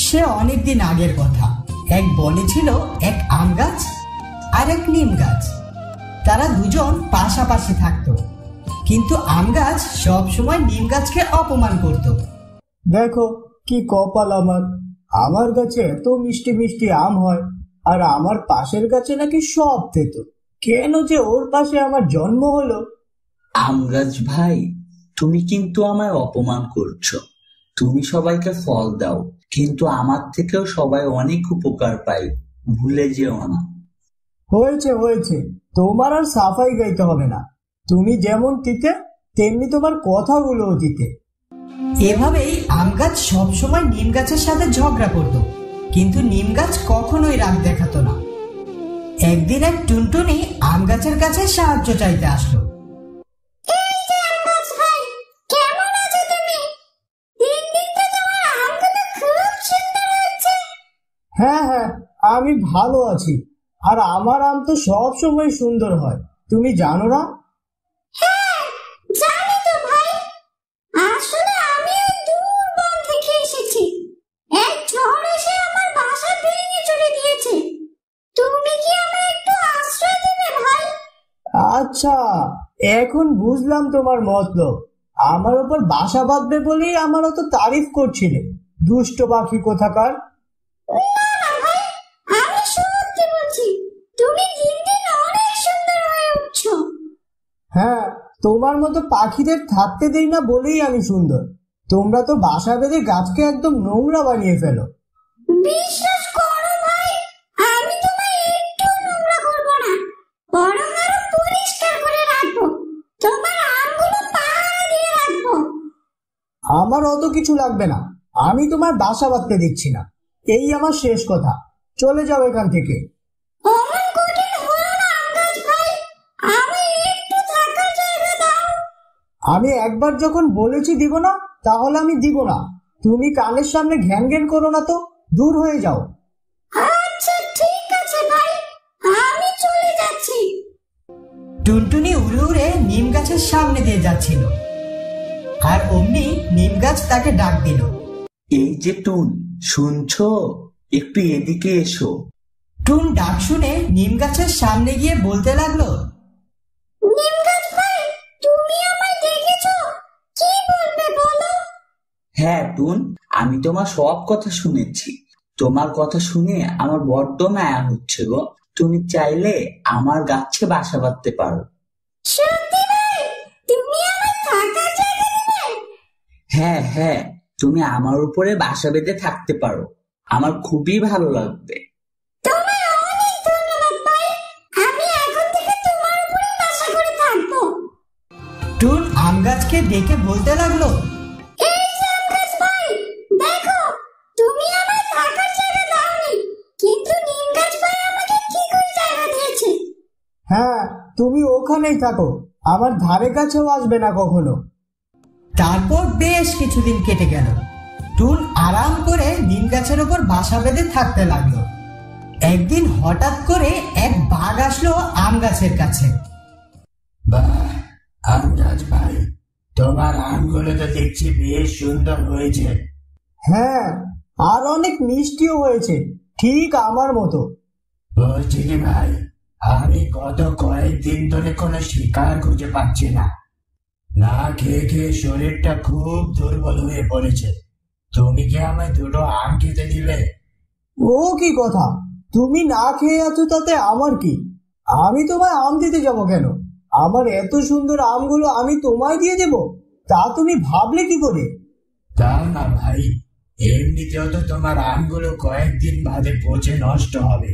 সে অনেকদিন আগের কথা। এক বনে ছিল এক আম গাছ আর এক নিম গাছ। তারা দুজন পাশাপাশি থাকতো, কিন্তু আম গাছ সব সময় নিম গাছকে অপমান করত। দেখো কি কপাল আমার, আমার গাছে এত মিষ্টি মিষ্টি আম হয় আর আমার পাশের গাছে নাকি সব তেতো। কেন যে ওর পাশে আমার জন্ম হলো। আম গাছ ভাই, তুমি কিন্তু আমায় অপমান করছো। তুমি সবাইকে ফল দাও, কিন্তু আমার থেকেও সবাই অনেক উপকার পায়, ভুলে যেও না। হয়েছে হয়েছে, তোমার আর সাফাই গাইতে হবে না। তুমি যেমন তিতে তেমনি তোমার কথাগুলোও তিতে। এভাবেই আম গাছ সবসময় নিম গাছের সাথে ঝগড়া করত, কিন্তু নিম গাছ কখনোই রাগ দেখাতো না। একদিন এক টুনটুনি আম গাছের কাছে সাহায্য চাইতে আসলো। হ্যাঁ হ্যাঁ, আমি ভালো আছি। আর আমার আম তো সব সময় সুন্দর হয়, তুমি জানো না? আচ্ছা, এখন বুঝলাম তোমার মতলব। আমার উপর বাসা বাঁধবে বলেই আমার অত তারিফ করছিলে, দুষ্ট পাখি কোথাকার। হ্যাঁ, তোমার মতো পাখিদের থাকতে দেই না বলেই আমি সুন্দর। তোমরা তো বাসা বেঁধে গাছকে একদম নোংরা বানিয়ে ফেলো। বিশ্বাস করো ভাই, আমি তোমায় একটু নোংরা করব না, বরং আরো পরিষ্কার করে রাখবো। তোমার আমগুলো পাহারা দিয়ে রাখবো। আমার অত কিছু লাগবে না, আমি তোমার বাসা বাঁধতে দিচ্ছি না। এই আমার শেষ কথা, চলে যাও এখান থেকে। অমন কঠিন হলো না আম গাছ ভাই, আমি একটু থাকার জায়গা দাও। আমি একবার যখন বলেছি দিব না, তাহলে আমি দিব না। তুমি কানের সামনে ঘ্যান ঘ্যান করো না তো, দূর হয়ে যাও। আচ্ছা ঠিক আছে ভাই, আমি চলে যাচ্ছি। টুনটুনি উড়ে উড়ে নিম গাছের সামনে দিয়ে যাচ্ছিল, আর অমনি নিম গাছ তাকে ডাক দিল। এই যে টুন, শুনছো? একটু এদিকে এসো। টুন ডাক শুনে নিম গাছের সামনে গিয়ে বলতে লাগলো, নিম গাছ ভাই, তুমি আমায় দেখেছো? কি বলবে বলো? হ্যাঁ টুন, আমি তোমার সব কথা শুনেছি। তোমার কথা শুনে আমার বড্ড মায়া হচ্ছে গো। তুমি চাইলে আমার গাছে বাসা বাঁধতে পারো। সত্যি ভাই, তুমি আমায় থাকার জায়গা দেবে? হ্যাঁ হ্যাঁ, তুমি আমার উপরে বাসা বেঁধে থাকতে পারো, আমার খুবই ভালো লাগবে। তোমায় অনেক ধন্যবাদ ভাই, আমি এখন থেকে তোমার উপরে বাসা করে থাকবো। টুন আম গাছকে ডেকে বলতে লাগলো, এই যে আম গাছ ভাই, দেখো তুমি আমায় থাকার জায়গা দাওনি, কিন্তু নিম গাছ ভাই আমাকে ঠিকই জায়গা দিয়েছে। হ্যাঁ, তুমি ওখানেই থাকো, আমার ধারে কাছেও আসবে না কখনো। তারপর বেশ কিছুদিন কেটে গেল। টুন আরাম করে নিম গাছের উপর বাসা বেঁধে থাকতে লাগলো। একদিন হঠাৎ করে এক বাঘ আসলো আম গাছের কাছে। বাহ, আম গাছ ভাই, তোমার আমগুলো তো দেখছি বেশ সুন্দর হয়েছে। হ্যাঁ, আর অনেক মিষ্টিও হয়েছে, ঠিক আমার মতো। বলছি কি ভাই, আমি গত কয়েকদিন ধরে কোনো শিকার খুঁজে পাচ্ছি না। না খেয়ে খেয়ে শরীরটা খুব দুর্বল হয়ে পড়েছে। তুমি কি আমায় দুটো আম খেতে দিবে? ও কি কথা, তুমি না খেয়ে আছো তাতে আমার কি? আমি তোমায় আম দিতে যাব কেন? আমার এত সুন্দর আমগুলো আমি তোমায় দিয়ে দেব, তা তুমি ভাবলে কি করে? তা না ভাই, এমনিতেও তো তোমার আমগুলো কয়েকদিন বাদে পচে নষ্ট হবে।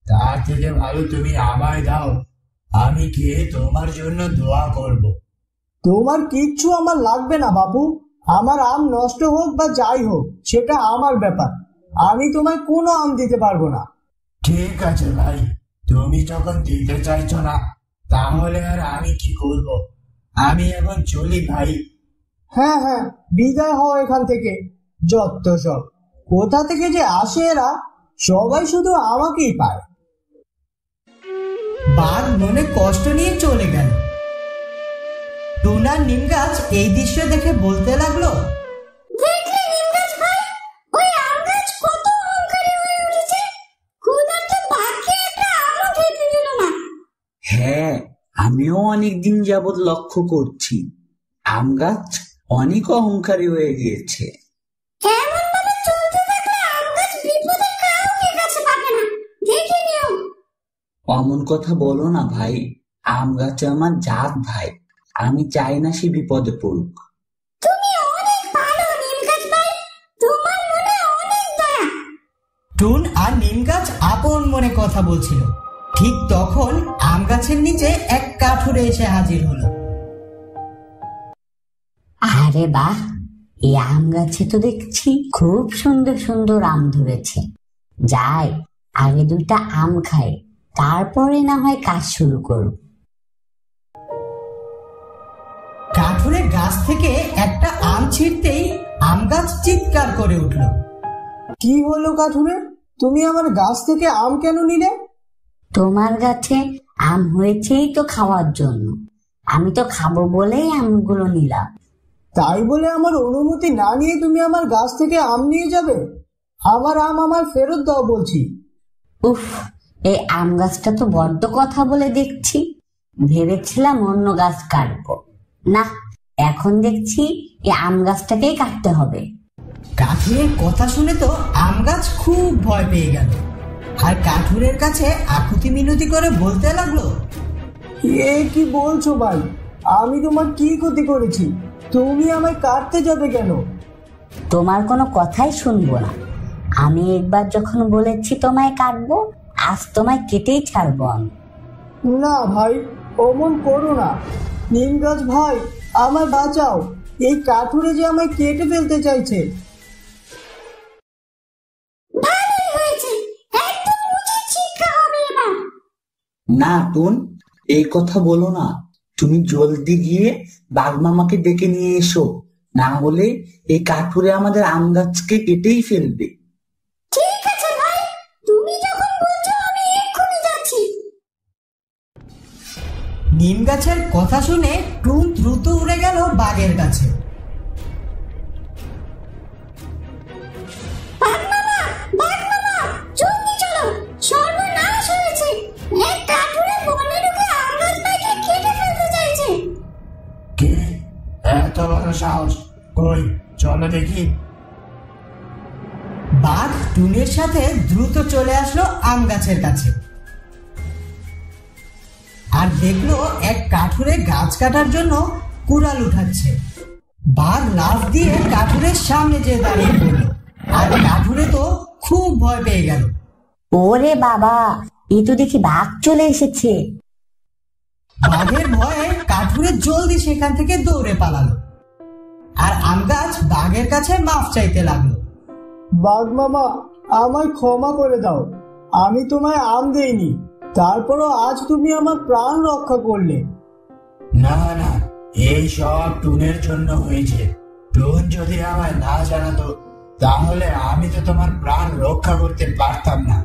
তার থেকে ভালো তুমি আমায় দাও, আমি খেয়ে তোমার জন্য দোয়া করব। তোমার কিচ্ছু আমার লাগবে না বাবু, আমার আম নষ্ট হোক বা যাই হোক সেটা আমার ব্যাপার। আমি তোমায় কোনো আম দিতে পারবো না। ঠিক আছে ভাই, তুমি যখন দিতে চাইছো না, তাহলে আর আমি কি করব? আমি এখন চলি ভাই। হ্যাঁ হ্যাঁ, বিদায় হও এখান থেকে। যত সব, কোথা থেকে যে আসে এরা, সবাই শুধু আমাকেই পায়। বাঘ মনে কষ্ট নিয়ে চলে গেল। টুন আর নিম গাছ এই দৃশ্য দেখে বলতে লাগলো, দেখলে নিম গাছ ভাই, ওই আম গাছ অনেকদিন যাবৎ লক্ষ্য করছি আম গাছ অনেক অহংকারী হয়ে গিয়েছে। এমন ভাবে চলতে থাকলে আম গাছ বিপদে কাউকে কাছে পাবে না, দেখে নিও। অমন কথা বলো না ভাই, আম গাছ আমার জাত ভাই, আমি চাই না সে বিপদে পড়ুক। তুমি অনেক ভালো নিম গাছ ভাই, তোমার মনে অনেক দয়া। টুন আর নিম গাছ আপন মনে কথা বলছিল। ঠিক তখন আম গাছের নিচে এক কাঠুরে এসে হাজির হলো। আরে বাহ, এই আম গাছে তো দেখছি খুব সুন্দর সুন্দর আম ধরেছে। যাই, আগে 2টা আম খাই, তারপরে না হয় কাজ শুরু করব। কাঠুরে গাছ থেকে একটা আম ছিঁড়তেই আম গাছ চিৎকার করে উঠল। কি হলো কাঠুরে, তুমি আমার গাছ থেকে আম কেন নিলে? তোমার গাছে আম হয়েছেই তো খাওয়ার জন্য, আমি তো খাবো বলেই আমগুলো নিলাম। তাই বলে আমার অনুমতি না নিয়ে তুমি আমার গাছ থেকে আম নিয়ে যাবে? আমার আম আমার ফেরত দাও বলছি। উফ, এই আম গাছটা তো বড্ড কথা বলে দেখছি। ভেবেছিলাম অন্য গাছ কাটবো, না, এখন দেখছি এই আম গাছটাকেই কাটতে হবে। কাঠুরের কথা শুনে তো আম গাছ খুব ভয় পেয়ে গেল, আর কাঠুরের কাছে আকুতি মিনতি করে বলতে লাগলো, এ কি বলছো ভাই, আমি তোমার কি ক্ষতি করেছি? তুমি আমায় কাটতে যাবে কেন? তোমার কোনো কথাই শুনবো না। আমি একবার যখন বলেছি তোমায় কাটবো, আজ তোমায় কেটেই ছাড়বো আমি। না ভাই, অমন করো না। নিম গাছ ভাই, আমায় বাঁচাও, এই কাঠুরে যে আমায় কেটে ফেলতে চাইছে। ভালোই হয়েছে, একদম উচিত শিক্ষা হবে এবার। না টুন, এই কথা বলো না, তুমি জলদি গিয়ে বাঘমামাকে ডেকে নিয়ে এসো, না হলে এই কাঠুরে আমাদের আম গাছকে কেটেই ফেলবে। ঠিক আছে ভাই, তুমি যখন বলছো আমি এক্ষুনি যাচ্ছি। নিম গাছের কথা শুনে টুন দ্রুত উড়ে গেল বাঘের কাছে। জলদি চলো, সর্বনাশ হয়েছে, এক কাঠুরে বনে ঢুকে আম গাছ ভাইকে কেটে ফেলতে চাইছে। কে এত বড় সাহস? কই চলো দেখি। বাঘ টুনের সাথে দ্রুত চলে আসলো আম গাছের কাছে, আর দেখলো এক কাঠুরে গাছ কাটার জন্য কুড়াল উঠাচ্ছে। বাঘ লাফ দিয়ে কাঠুরের সামনে যেয়ে দাঁড়িয়ে পড়লো, আর কাঠুরে তো খুব ভয় পেয়ে গেল। ওরে বাবা, এ তো দেখি বাঘ চলে এসেছে। বাঘের ভয়ে কাঠুরে জলদি সেখান থেকে দৌড়ে পালালো, আর আম গাছ বাঘের কাছে মাফ চাইতে লাগলো। বাঘ মামা, আমায় ক্ষমা করে দাও, আমি তোমায় আম দেইনি, তারপরও আজ তুমি আমার প্রাণ রক্ষা করলে। না না, এই সব টুনের জন্য হয়েছে। টুন যদি আমায় না জানাতো, তাহলে আমি তো তোমার প্রাণ রক্ষা করতে পারতাম না।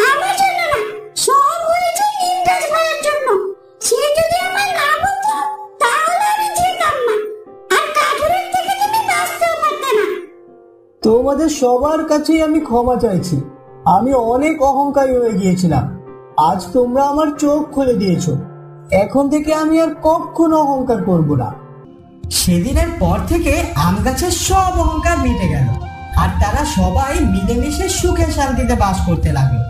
আমার জন্য না, সব হয়েছে নিম গাছ ভাইয়ের জন্য। সে যদি আমায় না বলতো, তাহলে আমি যেতাম না, আর কাঠুরের থেকে তুমি বাঁচতেও পারতে না। তোমাদের সবার কাছেই আমি ক্ষমা চাইছি, আমি অনেক অহংকারী হয়ে গিয়েছিলাম। আজ তোমরা আমার চোখ খুলে দিয়েছো, এখন থেকে আমি আর কখনো অহংকার করব না। সেদিনের পর থেকে আম গাছের সব অহংকার মিটে গেল, আর তারা সবাই মিলেমিশে সুখে শান্তিতে বাস করতে লাগলো।